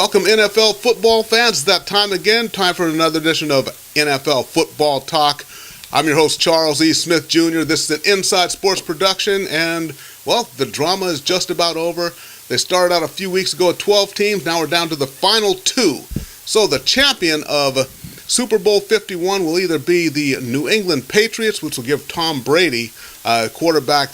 Welcome, NFL football fans. It's that time again. Time for another edition of NFL Football Talk. I'm your host, Charles E. Smith Jr. This is an Inside Sports production, and, well, the drama is just about over. They started out a few weeks ago at 12 teams. Now we're down to the final two. So the champion of Super Bowl 51 will either be the New England Patriots, which will give Tom Brady, quarterback,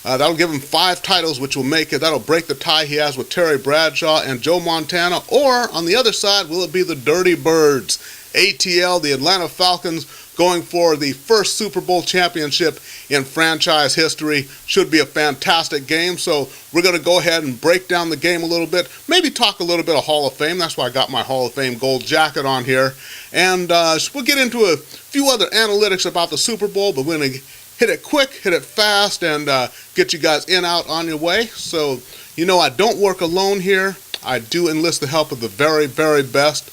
that'll give him 5 titles, which will make it. That'll break the tie he has with Terry Bradshaw and Joe Montana. Or, on the other side, will it be the Dirty Birds, ATL, the Atlanta Falcons, going for the first Super Bowl championship in franchise history? Should be a fantastic game. So we're going to go ahead and break down the game a little bit. Maybe talk a little bit of Hall of Fame. That's why I got my Hall of Fame gold jacket on here. And we'll get into a few other analytics about the Super Bowl, but we're going to hit it quick, hit it fast, and get you guys out on your way. So, I don't work alone here. I do enlist the help of the very, very best.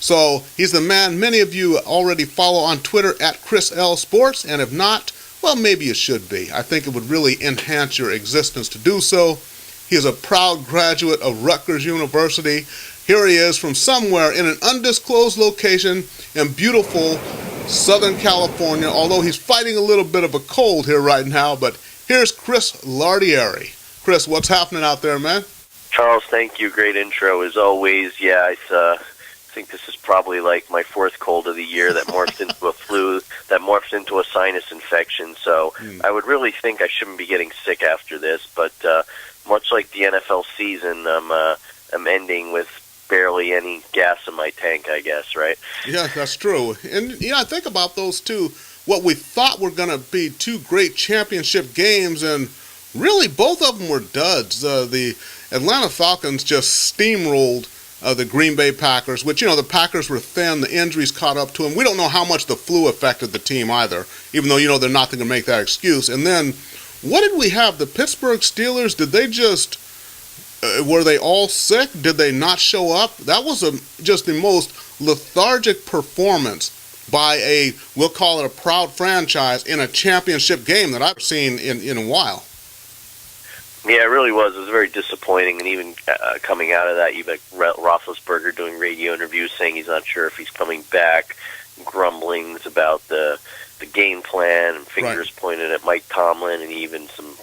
So, he's the man many of you already follow on Twitter at Chris L Sports, and if not, well, maybe you should be. I think it would really enhance your existence to do so. He is a proud graduate of Rutgers University. Here he is from somewhere in an undisclosed location in beautiful Southern California, although he's fighting a little bit of a cold here right now. But here's Chris Lardieri. Chris, what's happening out there, man? Charles, thank you. Great intro as always. Yeah, I think this is probably like my 4th cold of the year that morphed into a flu, that morphed into a sinus infection. So I would really think I shouldn't be getting sick after this. But much like the NFL season, I'm ending with barely any gas in my tank, I guess, right? Yeah, that's true. And, I think about those two, what we thought were going to be 2 great championship games, and really both of them were duds. The Atlanta Falcons just steamrolled the Green Bay Packers, which, the Packers were thin, the injuries caught up to them. We don't know how much the flu affected the team either, even though, they're not going to make that excuse. And then, what did we have? The Pittsburgh Steelers, did they just... were they all sick? Did they not show up? That was just the most lethargic performance by we'll call it a proud franchise, in a championship game that I've seen in a while. Yeah, it really was. It was very disappointing, and even coming out of that, you've got Roethlisberger doing radio interviews saying he's not sure if he's coming back, grumblings about the game plan, and fingers pointed at Mike Tomlin, and even some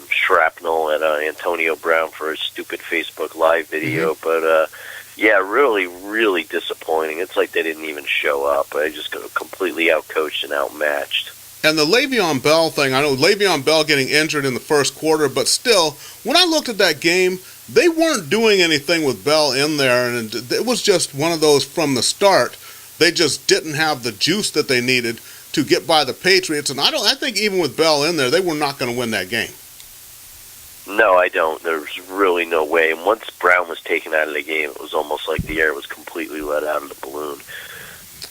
shrapnel at Antonio Brown for his stupid Facebook Live video. But yeah, really, really disappointing. It's like they didn't even show up. They just got completely outcoached and outmatched. And the Le'Veon Bell thing, I know Le'Veon Bell getting injured in the first quarter, but still, when I looked at that game, they weren't doing anything with Bell in there, and it was just one of those from the start. They just didn't have the juice that they needed to get by the Patriots, and I think even with Bell in there, they were not going to win that game. No, I don't. There's really no way. And once Brown was taken out of the game, it was almost like the air was completely let out of the balloon.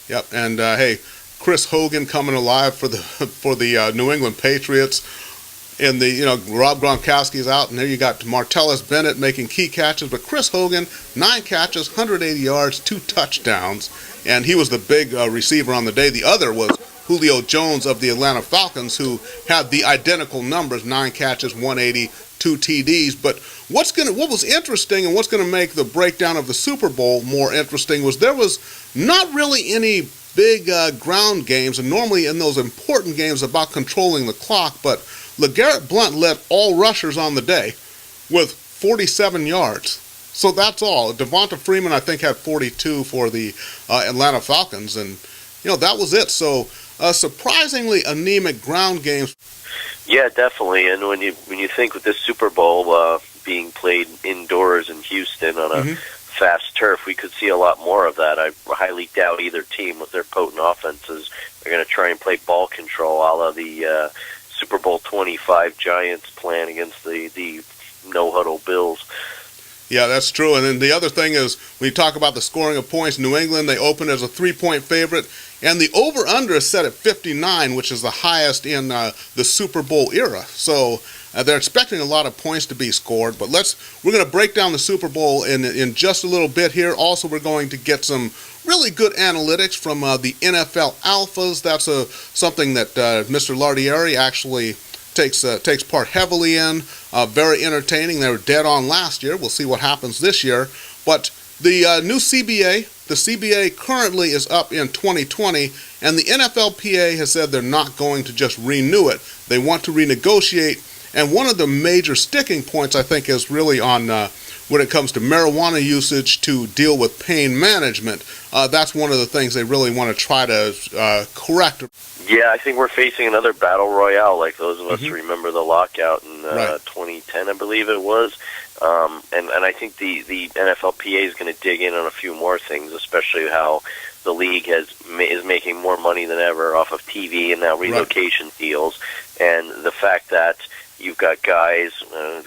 Yep, and hey, Chris Hogan coming alive for the New England Patriots. And Rob Gronkowski's out, and there you got Martellus Bennett making key catches, but Chris Hogan, 9 catches, 180 yards, 2 touchdowns, and he was the big receiver on the day. The other was Julio Jones of the Atlanta Falcons, who had the identical numbers, 9 catches, 180, 2 TDs. But what was interesting, and what's going to make the breakdown of the Super Bowl more interesting, was there was not really any big ground games, and normally in those important games about controlling the clock, but LeGarrette Blount led all rushers on the day with 47 yards. So that's all. Devonta Freeman, I think, had 42 for the Atlanta Falcons, and that was it. So surprisingly anemic ground games. Yeah, definitely. And when you think with this Super Bowl being played indoors in Houston on a fast turf, we could see a lot more of that. I highly doubt either team, with their potent offenses, are going to try and play ball control a la the Super Bowl 25 Giants plan against the no-huddle Bills. Yeah, that's true. And then the other thing is, when you talk about the scoring of points, New England, they opened as a 3-point favorite, and the over-under is set at 59, which is the highest in the Super Bowl era. So they're expecting a lot of points to be scored. But we're going to break down the Super Bowl in just a little bit here. Also, we're going to get some really good analytics from the NFL Alphas. That's something that Mr. Lardieri actually takes part heavily in. Very entertaining. They were dead on last year. We'll see what happens this year. But the new CBA, the CBA currently is up in 2020, and the NFLPA has said they're not going to just renew it. They want to renegotiate. And one of the major sticking points, I think, is really on when it comes to marijuana usage to deal with pain management. That's one of the things they really want to try to correct. Yeah, I think we're facing another battle royale, like those of us who remember the lockout in 2010, I believe it was. And I think the NFLPA is going to dig in on a few more things, especially how the league is making more money than ever off of TV and now relocation deals, and the fact that you've got guys,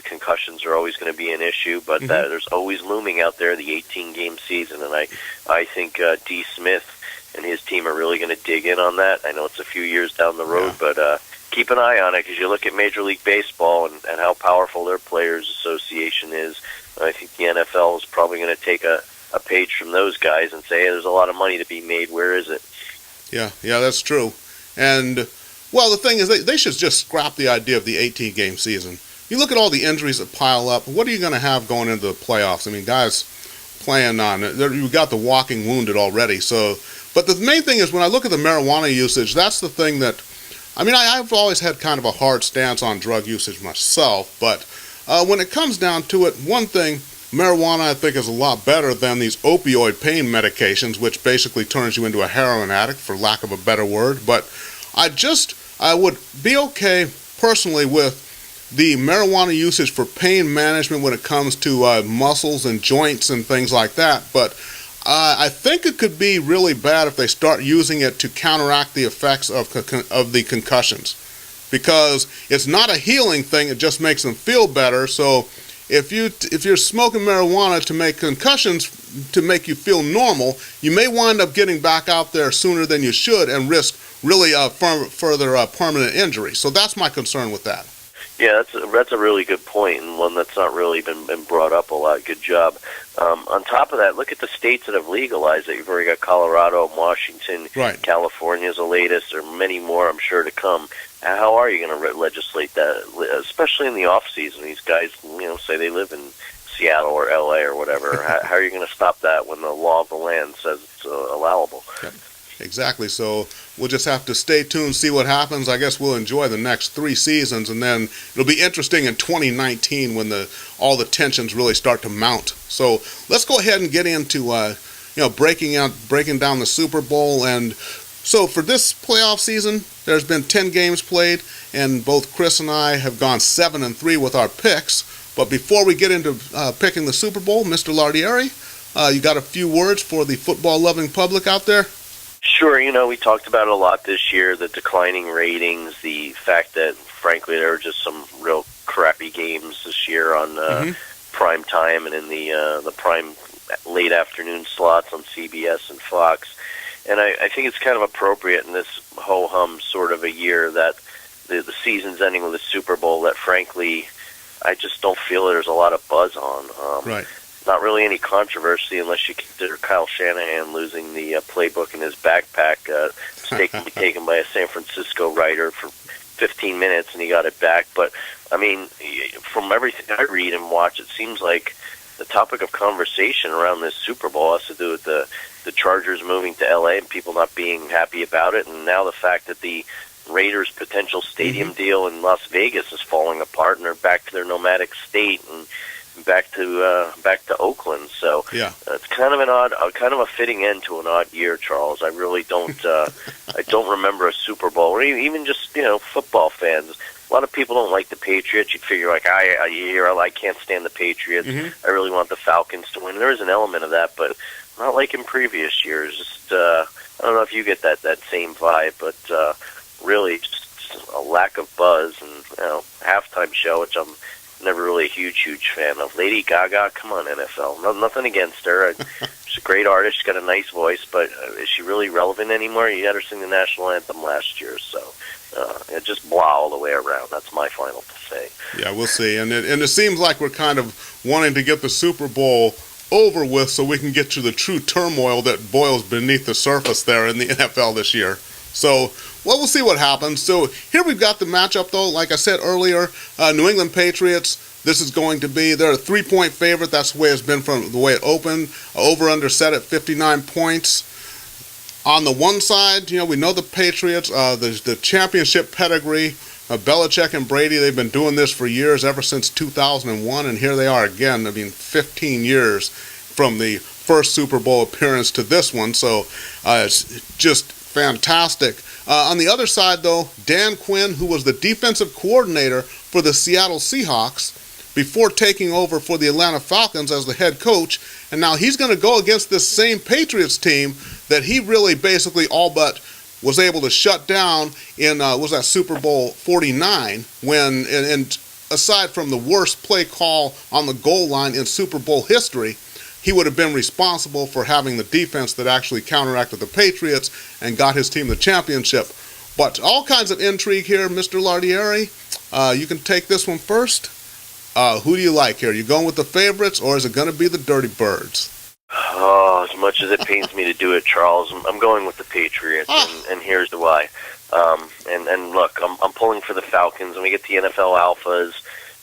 concussions are always going to be an issue, but there's always looming out there the 18-game season, and I think D. Smith and his team are really going to dig in on that. I know it's a few years down the road, but keep an eye on it, because you look at Major League Baseball and how powerful their Players Association is. I think the NFL is probably going to take a page from those guys and say, hey, there's a lot of money to be made. Where is it? Yeah, that's true. And, well, the thing is, they should just scrap the idea of the 18-game season. You look at all the injuries that pile up, what are you going to have going into the playoffs? I mean, guys playing on, you've got the walking wounded already. So, but the main thing is, when I look at the marijuana usage, that's the thing that, I mean, I've always had kind of a hard stance on drug usage myself, but when it comes down to it, one thing, marijuana, I think, is a lot better than these opioid pain medications, which basically turns you into a heroin addict, for lack of a better word. But I would be okay, personally, with the marijuana usage for pain management when it comes to muscles and joints and things like that. But I think it could be really bad if they start using it to counteract the effects of the concussions, because it's not a healing thing, it just makes them feel better. So if you're smoking marijuana to make concussions, to make you feel normal, you may wind up getting back out there sooner than you should and risk really further permanent injury. So that's my concern with that. Yeah, that's a really good point, and one that's not really been brought up a lot. Good job. On top of that, look at the states that have legalized it. You've already got Colorado, Washington, California is the latest. There are many more, I'm sure, to come. How are you going to legislate that, especially in the off season? These guys, say they live in Seattle or LA or whatever. How are you going to stop that when the law of the land says it's allowable? Yep. Exactly. So we'll just have to stay tuned, see what happens. I guess we'll enjoy the next 3 seasons, and then it'll be interesting in 2019 when all the tensions really start to mount. So let's go ahead and get into breaking down the Super Bowl. And so for this playoff season, there's been 10 games played, and both Chris and I have gone 7-3 with our picks. But before we get into picking the Super Bowl, Mr. Lardieri, you got a few words for the football-loving public out there? Sure. We talked about it a lot this year, the declining ratings, the fact that, frankly, there were just some real crappy games this year on prime time and in the prime late afternoon slots on CBS and Fox. And I think it's kind of appropriate in this ho-hum sort of a year that the season's ending with a Super Bowl that, frankly, I just don't feel there's a lot of buzz on. Right. Not really any controversy unless you consider Kyle Shanahan losing the playbook in his backpack, mistakenly taken by a San Francisco writer for 15 minutes, and he got it back. But, I mean, from everything I read and watch, it seems like the topic of conversation around this Super Bowl has to do with the Chargers moving to L.A. and people not being happy about it, and now the fact that the Raiders' potential stadium deal in Las Vegas is falling apart, and they're back to their nomadic state and back to Oakland. So it's kind of a fitting end to an odd year, Charles. I really don't I don't remember a Super Bowl, or even just football fans. A lot of people don't like the Patriots. You'd figure I can't stand the Patriots. I really want the Falcons to win. There is an element of that, but not like in previous years. Just I don't know if you get that same vibe, but really just a lack of buzz and halftime show, which I'm never really a huge fan of. Lady Gaga, come on, NFL. Nothing against her. She's a great artist. She's got a nice voice, but is she really relevant anymore? You had her sing the national anthem last year, so it just blah all the way around. That's my final to say. Yeah, we'll see. And it seems like we're kind of wanting to get the Super Bowl over with so we can get to the true turmoil that boils beneath the surface there in the NFL this year. So, well, we'll see what happens. So here we've got the matchup, though. Like I said earlier, New England Patriots, this is going to be, they're a 3-point favorite. That's the way it's been from the way it opened. Over-under set at 59 points. On the one side, we know the Patriots, the championship pedigree. Belichick and Brady, they've been doing this for years, ever since 2001, and here they are again. 15 years from the first Super Bowl appearance to this one, so it's just fantastic. On the other side, though, Dan Quinn, who was the defensive coordinator for the Seattle Seahawks before taking over for the Atlanta Falcons as the head coach, and now he's going to go against this same Patriots team that he really basically all but was able to shut down in, was that Super Bowl 49, when, and aside from the worst play call on the goal line in Super Bowl history, he would have been responsible for having the defense that actually counteracted the Patriots and got his team the championship. But all kinds of intrigue here, Mr. Lardieri. You can take this one first. Who do you like here? You going with the favorites, or is it going to be the Dirty Birds? Oh, as much as it pains me to do it, Charles, I'm going with the Patriots, and here's why. And look, I'm pulling for the Falcons, and we get the NFL Alphas.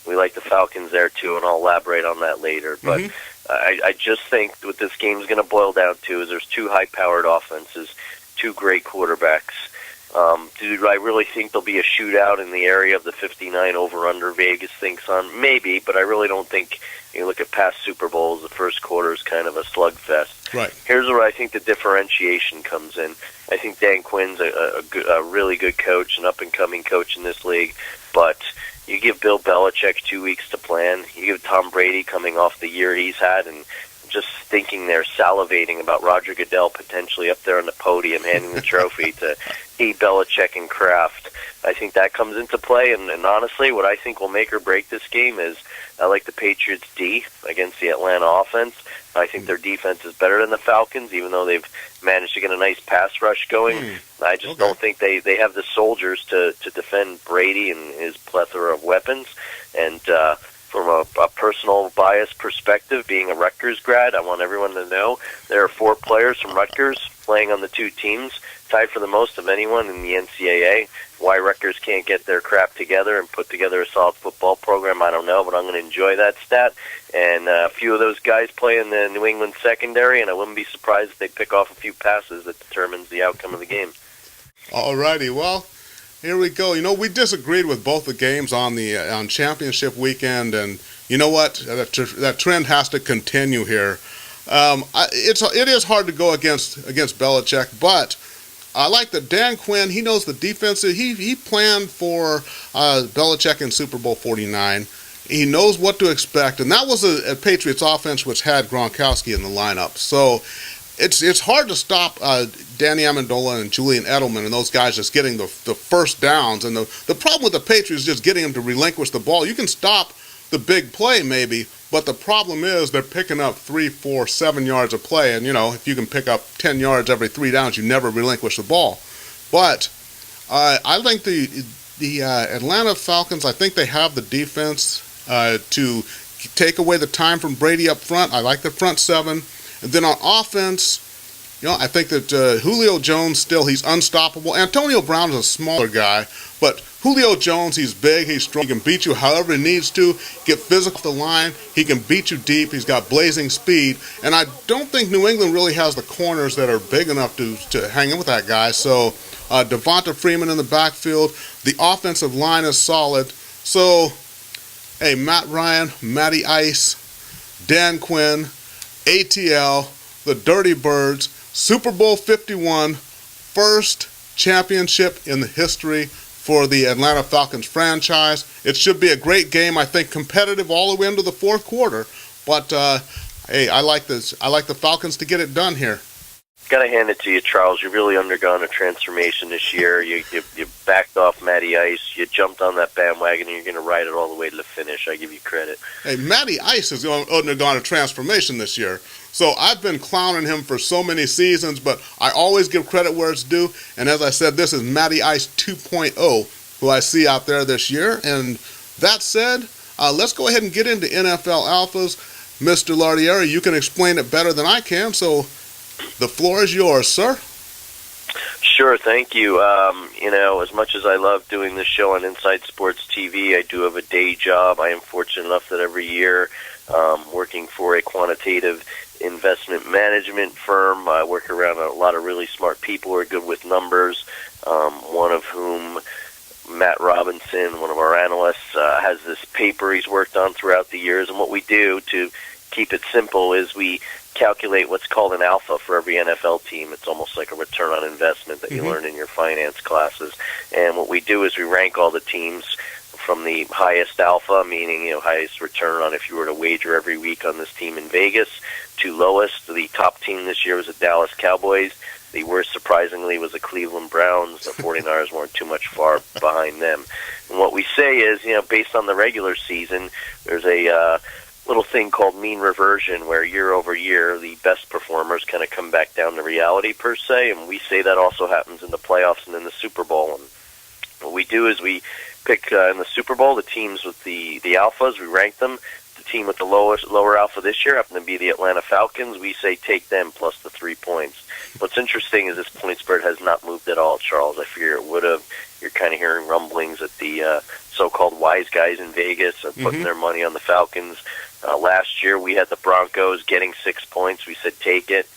We like the Falcons there, too, and I'll elaborate on that later. But I just think what this game's going to boil down to is there's two high-powered offenses, two great quarterbacks. Do I really think there'll be a shootout in the area of the 59 over-under Vegas thinks on? Maybe, but I really don't think. You look at past Super Bowls, the first quarter is kind of a slugfest. Right. Here's where I think the differentiation comes in. I think Dan Quinn's a really good coach, an up-and-coming coach in this league, but you give Bill Belichick 2 weeks to plan. You give Tom Brady coming off the year he's had, and just thinking they're salivating about Roger Goodell potentially up there on the podium handing the trophy to Belichick and Kraft. I think that comes into play, and honestly, what I think will make or break this game is I like the Patriots' D against the Atlanta offense. I think their defense is better than the Falcons, even though they've managed to get a nice pass rush going. I just don't think they have the soldiers to defend Brady and his plethora of weapons. And from a personal bias perspective, being a Rutgers grad, I want everyone to know there are 4 players from Rutgers playing on the 2 teams, tied for the most of anyone in the NCAA. Why Rutgers can't get their crap together and put together a solid football program, I don't know, but I'm going to enjoy that stat. And a few of those guys play in the New England secondary, and I wouldn't be surprised if they pick off a few passes that determines the outcome of the game. All righty, well, here we go. We disagreed with both the games on championship weekend, and you know what? That trend has to continue here. It is hard to go against Belichick, but I like that Dan Quinn, he knows the defense. He planned for Belichick in Super Bowl 49. He knows what to expect, and that was a Patriots offense which had Gronkowski in the lineup. So it's hard to stop Danny Amendola and Julian Edelman and those guys just getting the first downs. And the problem with the Patriots is just getting them to relinquish the ball. You can stop the big play maybe, but the problem is they're picking up 3, 4, 7 yards of play. And, if you can pick up 10 yards every 3 downs, you never relinquish the ball. But I think the Atlanta Falcons, I think they have the defense to take away the time from Brady up front. I like the front 7. And then on offense, I think that Julio Jones he's unstoppable. Antonio Brown is a smaller guy, but Julio Jones, he's big, he's strong, he can beat you however he needs to, get physical off the line, he can beat you deep, he's got blazing speed, and I don't think New England really has the corners that are big enough to hang in with that guy. So Devonta Freeman in the backfield, the offensive line is solid. So, hey, Matt Ryan, Matty Ice, Dan Quinn, ATL, the Dirty Birds, Super Bowl 51, first championship in the history for the Atlanta Falcons franchise. It should be a great game, I think, competitive all the way into the fourth quarter. But hey, I like this. I like the Falcons to get it done here. Got to hand it to you, Charles. You've really undergone a transformation this year. You backed off Matty Ice. You jumped on that bandwagon, and you're going to ride it all the way to the finish. I give you credit. Hey, Matty Ice has undergone a transformation this year. So I've been clowning him for so many seasons, but I always give credit where it's due. And as I said, this is Matty Ice 2.0, who I see out there this year. And that said, let's go ahead and get into NFL Alphas. Mr. Lardieri, you can explain it better than I can, so the floor is yours, sir. Sure, thank you. As much as I love doing this show on Inside Sports TV, I do have a day job. I am fortunate enough that every year, working for a quantitative investment management firm, I work around a lot of really smart people who are good with numbers, one of whom, Matt Robinson, one of our analysts, has this paper he's worked on throughout the years. And what we do to keep it simple is we calculate what's called an alpha for every NFL team. It's almost like a return on investment that you learn in your finance classes. And what we do is we rank all the teams from the highest alpha, meaning highest return on if you were to wager every week on this team in Vegas, to lowest. The top team this year was the Dallas Cowboys. The worst, surprisingly, was the Cleveland Browns. The 49ers weren't too much far behind them. And what we say is, based on the regular season, there's a little thing called mean reversion, where year over year the best performers kind of come back down to reality per se, and we say that also happens in the playoffs and in the Super Bowl. And what we do is we pick in the Super Bowl the teams with the alphas, we rank them. The team with the lower alpha this year happened to be the Atlanta Falcons. We say take them plus the 3 points. What's interesting is this point spread has not moved at all, Charles. I figure it would have. You're kind of hearing rumblings that the so-called wise guys in Vegas are putting their money on the Falcons. Last year we had the Broncos getting 6 points. We said take it.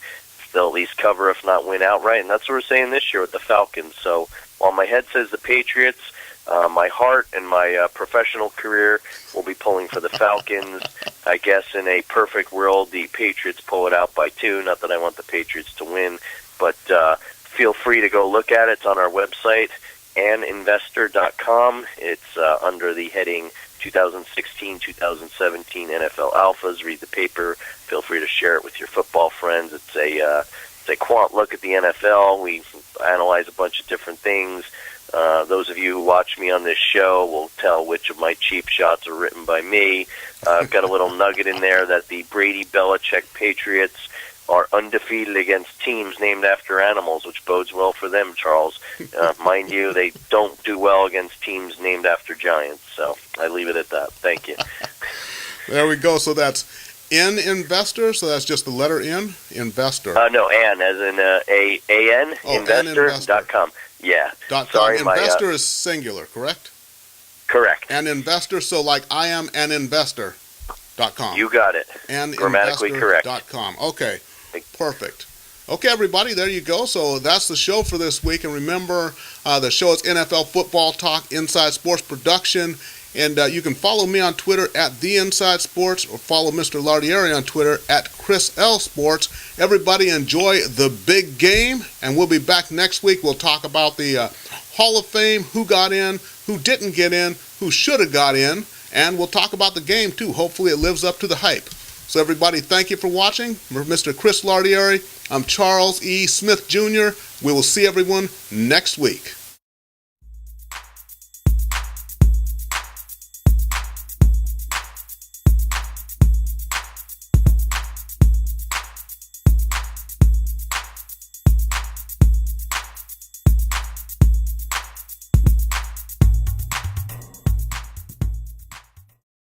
They'll at least cover, if not win outright. And that's what we're saying this year with the Falcons. So while my head says the Patriots, my heart and my professional career will be pulling for the Falcons. I guess in a perfect world, the Patriots pull it out by 2. Not that I want the Patriots to win, but feel free to go look at it. It's on our website, aninvestor.com. It's under the heading 2016-2017 NFL Alphas. Read the paper. Feel free to share it with your football friends. It's a quant look at the NFL. We analyze a bunch of different things. Those of you who watch me on this show will tell which of my cheap shots are written by me. I've got a little nugget in there that the Brady Belichick Patriots are undefeated against teams named after animals, which bodes well for them, Charles. Mind you, they don't do well against teams named after giants. So I leave it at that. Thank you. There we go. So that's N Investor. So that's just the letter N, Investor. No, N as in A-N, investor.com. Yeah. Sorry, investor is singular, correct? Correct. And investor, so like I am an investor.com. You got it. And grammatically correct. .com. Okay. Perfect. Okay, everybody, there you go. So that's the show for this week. And remember, the show is NFL Football Talk, Inside Sports Production. And you can follow me on Twitter at The Inside Sports, or follow Mr. Lardieri on Twitter at Chris L. Sports. Everybody enjoy the big game, and we'll be back next week. We'll talk about the Hall of Fame, who got in, who didn't get in, who should have got in, and we'll talk about the game, too. Hopefully it lives up to the hype. So everybody, thank you for watching. For Mr. Chris Lardieri, I'm Charles E. Smith, Jr. We will see everyone next week.